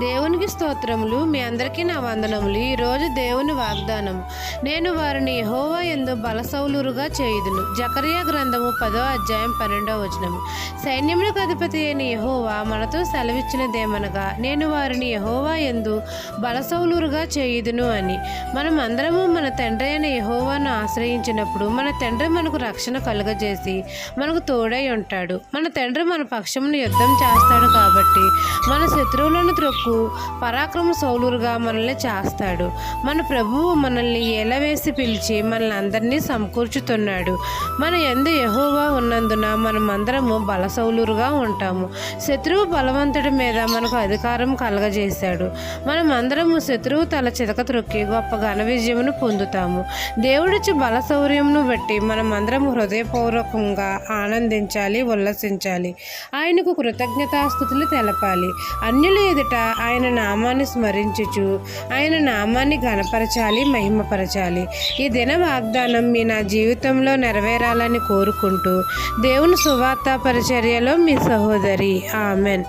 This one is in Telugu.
దేవునికి స్తోత్రములు. మీ అందరికీ నా వందనములు. ఈరోజు దేవుని వాగ్దానం, నేను వారిని యెహోవా యందు బలసౌలురుగా చేయుదును. జకర్యా గ్రంథము 10వ అధ్యాయం 12వ వచనము. సైన్యములకు అధిపతి అయిన యెహోవా మనతో సెలవిచ్చినదేమనగా, నేను వారిని యెహోవా యందు బలసౌలురుగా చేయుదును అని. మనం అందరము మన తండ్రి అయిన యెహోవాను ఆశ్రయించినప్పుడు మన తండ్రి మనకు రక్షణ కలుగజేసి మనకు తోడై ఉంటాడు. మన తండ్రి మన పక్షమును యుద్ధం చేస్తాడు కాబట్టి మన శత్రువులను త్రొక్కు పరాక్రమ సౌలురుగా మనల్ని చేస్తాడు. మన ప్రభువు మనల్ని ఏలవేసి పిలిచి మనల్ని అందరినీ సమకూర్చుతున్నాడు. మన యందు యెహోవా ఉన్నందున మనం అందరము బలసౌలురుగా ఉంటాము. శత్రువు బలవంతుడి మీద మనకు అధికారం కలగజేశాడు. మనం అందరము శత్రువు తల చితక త్రొక్కి గొప్ప ఘన విజయమును పొందుతాము. దేవుడిచ్చి బలశౌర్యమును బట్టి మనం అందరం హృదయపూర్వకంగా ఆనందించాలి, ఉల్లసించాలి. ఆయనకు కృతజ్ఞతాస్తుతులు తెలపాలి. అన్యుల ఎదుట ఆయన నామాన్ని స్మరించుచు ఆయన నామాన్ని ఘనపరచాలి, మహిమపరచాలి. ఈ దిన వాగ్దానం నా జీవితంలో నెరవేరాలని కోరుకుంటూ దేవుని సువార్త పరిచర్యలో మీ సహోదరి. ఆమెన్.